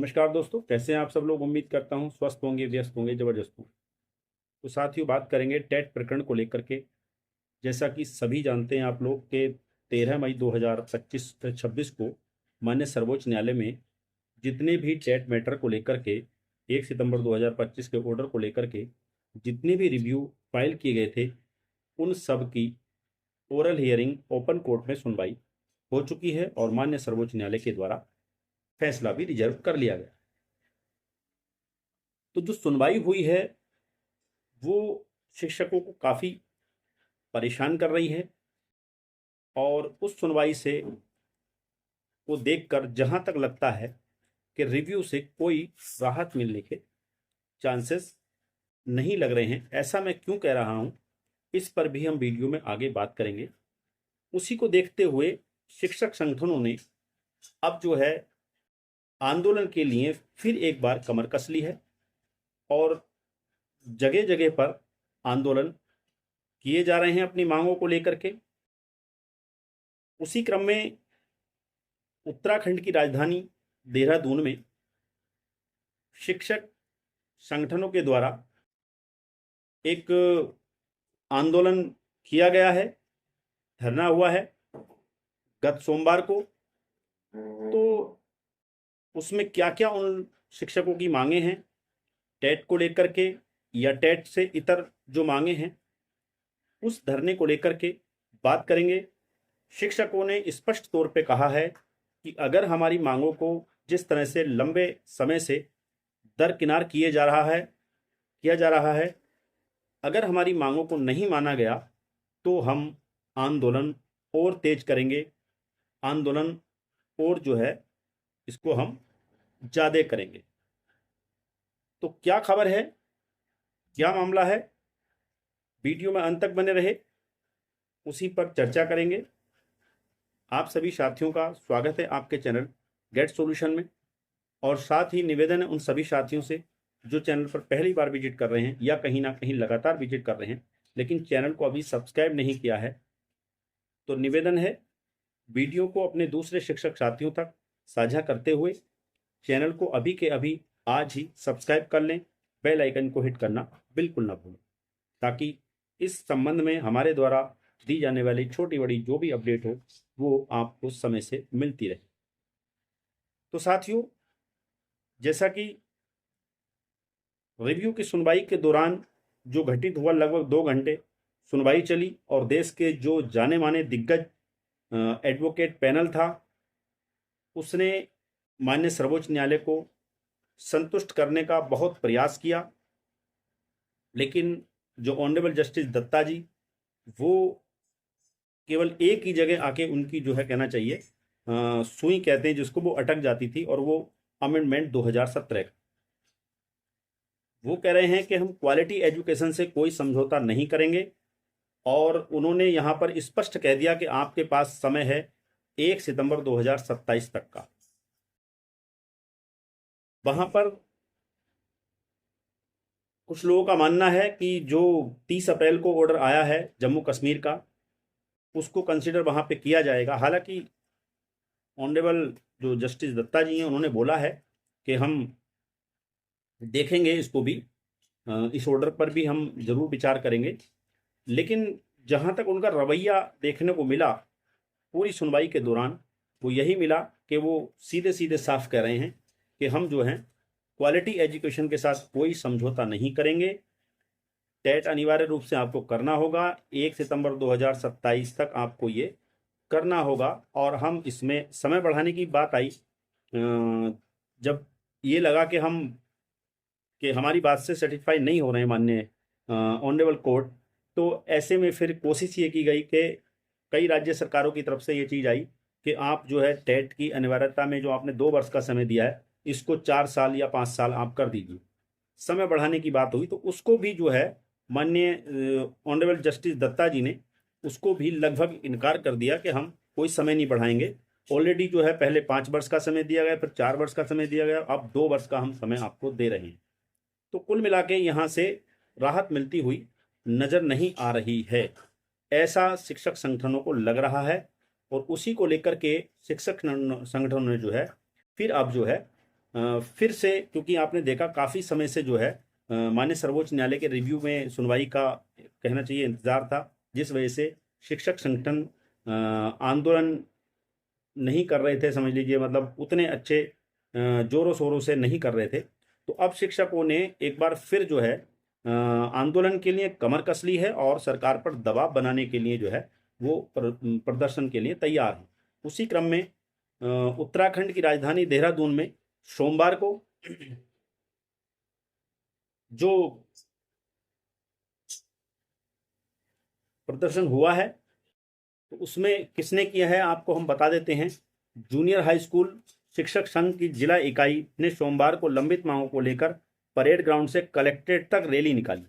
नमस्कार दोस्तों, कैसे हैं आप सब लोग। उम्मीद करता हूं स्वस्थ होंगे, व्यस्त होंगे, जबरदस्त होंगे। तो साथियों, बात करेंगे टेट प्रकरण को लेकर के। जैसा कि सभी जानते हैं आप लोग के 13 मई 2025-26 को माननीय सर्वोच्च न्यायालय में जितने भी टेट मैटर को लेकर के 1 सितंबर 2025 के ऑर्डर को लेकर के जितने भी रिव्यू फाइल किए गए थे, उन सब की ओरल हियरिंग ओपन कोर्ट में सुनवाई हो चुकी है और माननीय सर्वोच्च न्यायालय के द्वारा फैसला भी रिजर्व कर लिया गया। तो जो सुनवाई हुई है वो शिक्षकों को काफ़ी परेशान कर रही है और उस सुनवाई से वो देखकर जहां तक लगता है कि रिव्यू से कोई राहत मिलने के चांसेस नहीं लग रहे हैं। ऐसा मैं क्यों कह रहा हूं, इस पर भी हम वीडियो में आगे बात करेंगे। उसी को देखते हुए शिक्षक संगठनों ने अब जो है आंदोलन के लिए फिर एक बार कमर कस ली है और जगह जगह पर आंदोलन किए जा रहे हैं अपनी मांगों को लेकर के। उसी क्रम में उत्तराखंड की राजधानी देहरादून में शिक्षक संगठनों के द्वारा एक आंदोलन किया गया है, धरना हुआ है गत सोमवार को। तो उसमें क्या क्या उन शिक्षकों की मांगे हैं टेट को लेकर के या टेट से इतर जो मांगे हैं, उस धरने को लेकर के बात करेंगे। शिक्षकों ने स्पष्ट तौर पे कहा है कि अगर हमारी मांगों को जिस तरह से लंबे समय से दरकिनार किया जा रहा है, अगर हमारी मांगों को नहीं माना गया तो हम आंदोलन और तेज करेंगे, आंदोलन और जो है इसको हम ज़्यादा करेंगे। तो क्या खबर है, क्या मामला है, वीडियो में अंत तक बने रहे, उसी पर चर्चा करेंगे। आप सभी साथियों का स्वागत है आपके चैनल गेट सॉल्यूशन में। और साथ ही निवेदन है उन सभी साथियों से जो चैनल पर पहली बार विजिट कर रहे हैं या कहीं ना कहीं लगातार विजिट कर रहे हैं लेकिन चैनल को अभी सब्सक्राइब नहीं किया है, तो निवेदन है वीडियो को अपने दूसरे शिक्षक साथियों तक साझा करते हुए चैनल को अभी के अभी आज ही सब्सक्राइब कर लें, बेल आइकन को हिट करना बिल्कुल ना भूलें, ताकि इस संबंध में हमारे द्वारा दी जाने वाली छोटी बड़ी जो भी अपडेट हो वो आपको समय से मिलती रहे। तो साथियों, जैसा कि रिव्यू की सुनवाई के दौरान जो घटित हुआ, लगभग 2 घंटे सुनवाई चली और देश के जो जाने माने दिग्गज एडवोकेट पैनल था उसने माननीय सर्वोच्च न्यायालय को संतुष्ट करने का बहुत प्रयास किया, लेकिन जो ऑनरेबल जस्टिस दत्ता जी वो केवल एक ही जगह आके उनकी जो है कहना चाहिए सुई कहते हैं जिसको, वो अटक जाती थी और वो अमेंडमेंट 2017 का। वो कह रहे हैं कि हम क्वालिटी एजुकेशन से कोई समझौता नहीं करेंगे और उन्होंने यहाँ पर स्पष्ट कह दिया कि आपके पास समय है 1 सितंबर 2027 तक का। वहाँ पर कुछ लोगों का मानना है कि जो 30 अप्रैल को ऑर्डर आया है जम्मू कश्मीर का, उसको कंसिडर वहाँ पे किया जाएगा। हालांकि ऑनरेबल जो जस्टिस दत्ता जी हैं उन्होंने बोला है कि हम देखेंगे इसको भी, इस ऑर्डर पर भी हम ज़रूर विचार करेंगे। लेकिन जहाँ तक उनका रवैया देखने को मिला पूरी सुनवाई के दौरान, वो यही मिला कि वो सीधे सीधे साफ कह रहे हैं कि हम जो हैं क्वालिटी एजुकेशन के साथ कोई समझौता नहीं करेंगे। टेट अनिवार्य रूप से आपको करना होगा, 1 सितंबर 2027 तक आपको ये करना होगा। और हम इसमें समय बढ़ाने की बात आई, जब ये लगा कि हमारी बात से सेटिस्फाई नहीं हो रहे हैं माननीय ऑनरेबल कोर्ट, तो ऐसे में फिर कोशिश ये की गई कि कई राज्य सरकारों की तरफ से ये चीज़ आई कि आप जो है टेट की अनिवार्यता में जो आपने 2 वर्ष का समय दिया है इसको 4 साल या 5 साल आप कर दीजिए। समय बढ़ाने की बात हुई तो उसको भी जो है माननीय ऑनरेबल जस्टिस दत्ता जी ने उसको भी लगभग इनकार कर दिया कि हम कोई समय नहीं बढ़ाएंगे। ऑलरेडी जो है पहले 5 वर्ष का समय दिया गया, फिर 4 वर्ष का समय दिया गया, अब 2 वर्ष का हम समय आपको दे रहे हैं। तो कुल मिला के यहाँ से राहत मिलती हुई नज़र नहीं आ रही है, ऐसा शिक्षक संगठनों को लग रहा है। और उसी को लेकर के शिक्षक संगठनों ने जो है फिर अब जो है फिर से, क्योंकि आपने देखा काफ़ी समय से जो है माननीय सर्वोच्च न्यायालय के रिव्यू में सुनवाई का कहना चाहिए इंतजार था, जिस वजह से शिक्षक संगठन आंदोलन नहीं कर रहे थे, समझ लीजिए, मतलब उतने अच्छे जोरों शोरों से नहीं कर रहे थे। तो अब शिक्षकों ने एक बार फिर जो है आंदोलन के लिए कमर कस ली है और सरकार पर दबाव बनाने के लिए जो है वो प्रदर्शन के लिए तैयार हैं। उसी क्रम में उत्तराखंड की राजधानी देहरादून में सोमवार को जो प्रदर्शन हुआ है तो उसमें किसने किया है आपको हम बता देते हैं। जूनियर हाई स्कूल शिक्षक संघ की जिला इकाई ने सोमवार को लंबित मांगों को लेकर परेड ग्राउंड से कलेक्ट्रेट तक रैली निकाली।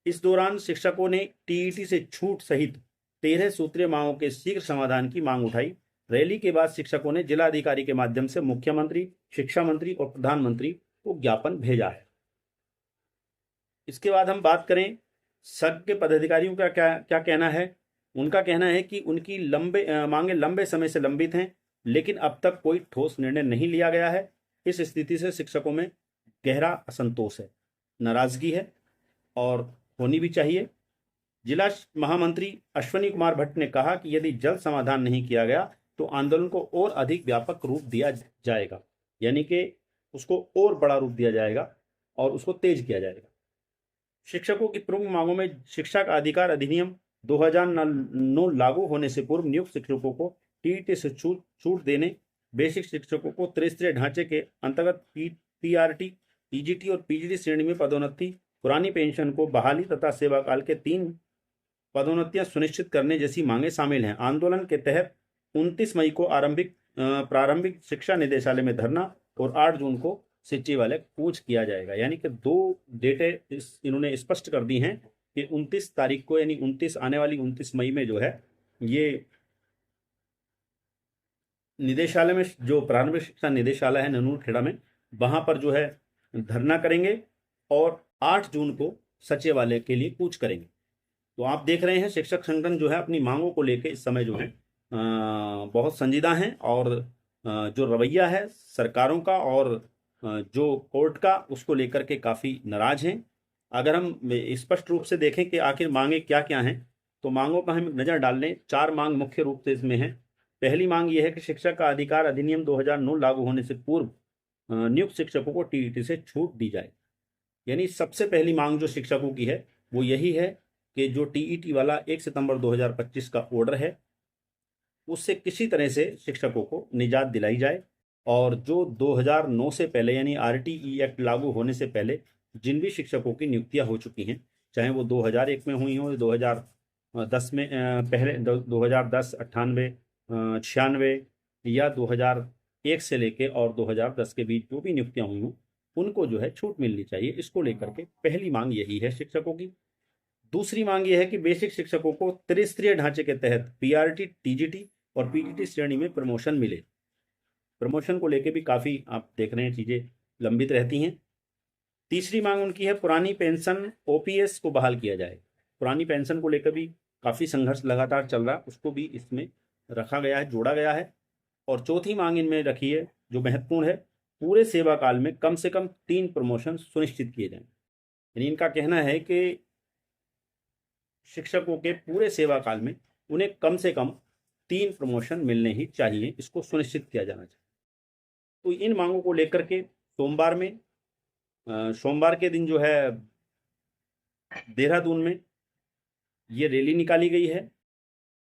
इस दौरान शिक्षकों ने टीईटी से छूट सहित 13 सूत्रीय मांगों के शीघ्र समाधान की मांग उठाई। रैली के बाद शिक्षकों ने जिलाधिकारी के माध्यम से मुख्यमंत्री, शिक्षा मंत्री और प्रधानमंत्री को ज्ञापन भेजा है। इसके बाद हम बात करें संघ के पदाधिकारियों का क्या कहना है। उनका कहना है कि उनकी मांगे लंबे समय से लंबित हैं, लेकिन अब तक कोई ठोस निर्णय नहीं लिया गया है। इस स्थिति से शिक्षकों में गहरा असंतोष है, नाराजगी है और होनी भी चाहिए। जिला महामंत्री अश्वनी कुमार भट्ट ने कहा कि यदि जल्द समाधान नहीं किया गया तो आंदोलन को और अधिक व्यापक रूप दिया जाएगा, यानी कि उसको और बड़ा रूप दिया जाएगा और उसको तेज किया जाएगा। शिक्षकों की प्रमुख मांगों में शिक्षा का अधिकार अधिनियम 2009 लागू होने से पूर्व नियुक्त शिक्षकों को टीईटी से छूट देने, बेसिक शिक्षकों को त्रिस्तरीय ढांचे के अंतर्गत पीआरटी, पीजीटी और पीजीडी श्रेणी में पदोन्नति, पुरानी पेंशन को बहाली तथा सेवाकाल के 3 पदोन्नतियां सुनिश्चित करने जैसी मांगे शामिल हैं। आंदोलन के तहत 29 मई को प्रारंभिक शिक्षा निदेशालय में धरना और 8 जून को सचिवालय कूच किया जाएगा। यानी कि 2 डेटें इन्होंने स्पष्ट कर दी हैं कि 29 तारीख को, यानी 29 आने वाली 29 मई में जो है ये निदेशालय में, जो प्रारंभिक शिक्षा निदेशालय है ननूरखेड़ा में, वहां पर जो है धरना करेंगे और 8 जून को सचिवालय के लिए कूच करेंगे। तो आप देख रहे हैं शिक्षक संगठन जो है अपनी मांगों को लेकर इस समय जो है बहुत संजीदा हैं और जो रवैया है सरकारों का और जो कोर्ट का, उसको लेकर के काफ़ी नाराज हैं। अगर हम स्पष्ट रूप से देखें कि आखिर मांगे क्या क्या हैं, तो मांगों पर हम नज़र डाल लें। 4 मांग मुख्य रूप से इसमें हैं। पहली मांग यह है कि शिक्षक का अधिकार अधिनियम 2009 लागू होने से पूर्व नियुक्त शिक्षकों को टीईटी से छूट दी जाए। यानी सबसे पहली मांग जो शिक्षकों की है वो यही है कि जो टीईटी वाला 1 सितंबर 2025 का ऑर्डर है उससे किसी तरह से शिक्षकों को निजात दिलाई जाए और जो 2009 से पहले, यानी आरटीई एक्ट लागू होने से पहले जिन भी शिक्षकों की नियुक्तियां हो चुकी हैं, चाहे वो 2001 में हुई हो, 2010 में पहले 2010, 98, 96 या 2001 से लेके और 2010 के बीच जो भी नियुक्तियां हुई हों, उनको जो है छूट मिलनी चाहिए। इसको लेकर के पहली मांग यही है शिक्षकों की। दूसरी मांग यह है कि बेसिक शिक्षकों को त्रिस्तरीय ढांचे के तहत पीआरटी, टीजीटी और पीजीटी श्रेणी में प्रमोशन मिले। प्रमोशन को लेकर भी काफ़ी आप देख रहे हैं चीज़ें लंबित रहती हैं। तीसरी मांग उनकी है पुरानी पेंशन ओपीएस को बहाल किया जाए। पुरानी पेंशन को लेकर भी काफ़ी संघर्ष लगातार चल रहा है, उसको भी इसमें रखा गया है, जोड़ा गया है। और चौथी मांग इनमें रखी है जो महत्वपूर्ण है, पूरे सेवा काल में कम से कम 3 प्रमोशन सुनिश्चित किए जाएं। यानी इनका कहना है कि शिक्षकों के पूरे सेवा काल में उन्हें कम से कम 3 प्रमोशन मिलने ही चाहिए, इसको सुनिश्चित किया जाना चाहिए। तो इन मांगों को लेकर के सोमवार के दिन जो है देहरादून में ये रैली निकाली गई है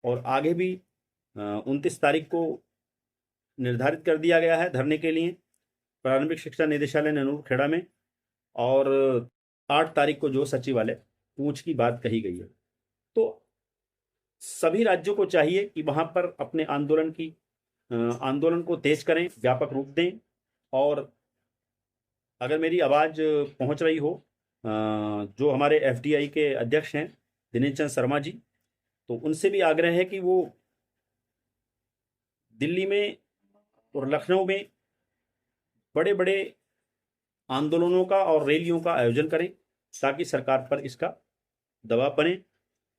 और आगे भी 29 तारीख को निर्धारित कर दिया गया है धरने के लिए प्रारंभिक शिक्षा निदेशालय ननूरखेड़ा में, और 8 तारीख को जो सचिवालय कूच की बात कही गई है। तो सभी राज्यों को चाहिए कि वहाँ पर अपने आंदोलन को तेज करें, व्यापक रूप दें। और अगर मेरी आवाज़ पहुँच रही हो जो हमारे एफडीआई के अध्यक्ष हैं दिनेश चंद्र शर्मा जी, तो उनसे भी आग्रह है कि वो दिल्ली में और लखनऊ में बड़े बड़े आंदोलनों का और रैलियों का आयोजन करें ताकि सरकार पर इसका दबाव बने।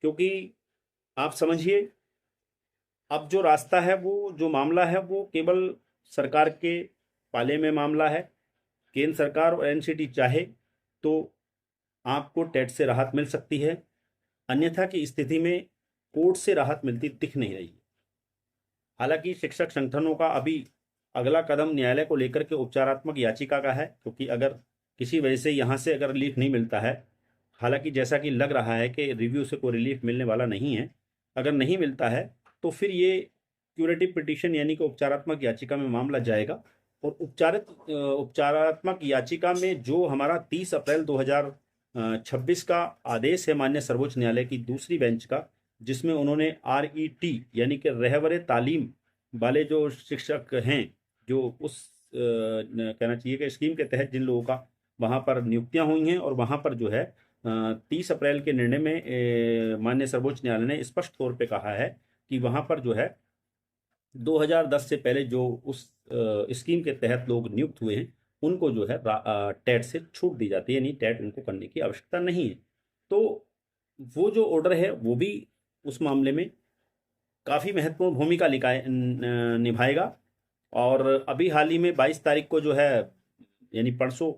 क्योंकि आप समझिए अब जो रास्ता है, वो जो मामला है, वो केवल सरकार के पाले में मामला है। केंद्र सरकार और एनसीटी चाहे तो आपको टेट से राहत मिल सकती है, अन्यथा की स्थिति में कोर्ट से राहत मिलती दिख नहीं रही। हालांकि शिक्षक संगठनों का अभी अगला कदम न्यायालय को लेकर के उपचारात्मक याचिका का है, क्योंकि अगर किसी वजह से यहाँ से अगर रिलीफ नहीं मिलता है, हालांकि जैसा कि लग रहा है कि रिव्यू से कोई रिलीफ मिलने वाला नहीं है, अगर नहीं मिलता है तो फिर ये क्यूरेटिव पिटीशन यानी कि उपचारात्मक याचिका में मामला जाएगा। और उपचारात्मक याचिका में जो हमारा 30 अप्रैल 2026 का आदेश है माननीय सर्वोच्च न्यायालय की दूसरी बेंच का, जिसमें उन्होंने RET यानी कि रहबरे तालीम वाले जो शिक्षक हैं, जो उस कहना चाहिए कि स्कीम के तहत जिन लोगों का वहाँ पर नियुक्तियाँ हुई हैं, और वहाँ पर जो है 30 अप्रैल के निर्णय में माननीय सर्वोच्च न्यायालय ने स्पष्ट तौर पे कहा है कि वहाँ पर जो है 2010 से पहले जो उस स्कीम के तहत लोग नियुक्त हुए हैं उनको जो है टेट से छूट दी जाती है, यानी टेट उनको करने की आवश्यकता नहीं है। तो वो जो ऑर्डर है वो भी उस मामले में काफ़ी महत्वपूर्ण भूमिका निभाएगा। और अभी हाल ही में 22 तारीख को जो है यानी परसों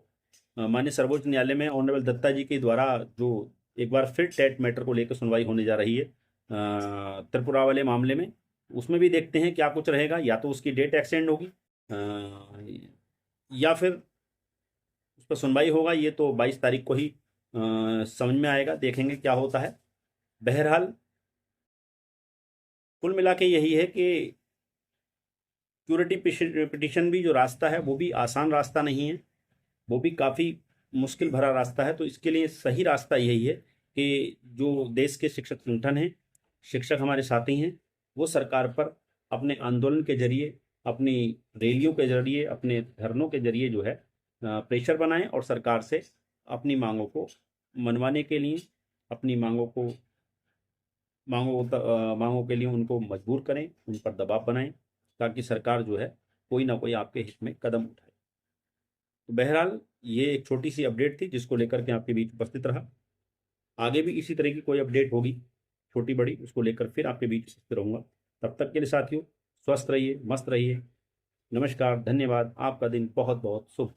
माननीय सर्वोच्च न्यायालय में ऑनरेबल दत्ता जी के द्वारा जो एक बार फिर टेट मैटर को लेकर सुनवाई होने जा रही है त्रिपुरा वाले मामले में, उसमें भी देखते हैं क्या कुछ रहेगा। या तो उसकी डेट एक्सटेंड होगी या फिर उस पर सुनवाई होगा, ये तो 22 तारीख को ही समझ में आएगा, देखेंगे क्या होता है। बहरहाल कुल मिला के यही है कि क्यूरेटिव पिटीशन भी जो रास्ता है वो भी आसान रास्ता नहीं है, वो भी काफ़ी मुश्किल भरा रास्ता है। तो इसके लिए सही रास्ता यही है कि जो देश के शिक्षक संगठन हैं, शिक्षक हमारे साथी हैं, वो सरकार पर अपने आंदोलन के जरिए, अपनी रैलियों के जरिए, अपने धरनों के जरिए जो है प्रेशर बनाएं और सरकार से अपनी मांगों को मनवाने के लिए, अपनी मांगों के लिए उनको मजबूर करें, उन पर दबाव बनाएं, ताकि सरकार जो है कोई ना कोई आपके हित में कदम उठाए। तो बहरहाल ये एक छोटी सी अपडेट थी जिसको लेकर के आपके बीच उपस्थित रहा। आगे भी इसी तरह की कोई अपडेट होगी छोटी बड़ी, उसको लेकर फिर आपके बीच उपस्थित रहूँगा। तब तक के लिए साथियों, स्वस्थ रहिए, मस्त रहिए। नमस्कार, धन्यवाद। आपका दिन बहुत बहुत शुभ।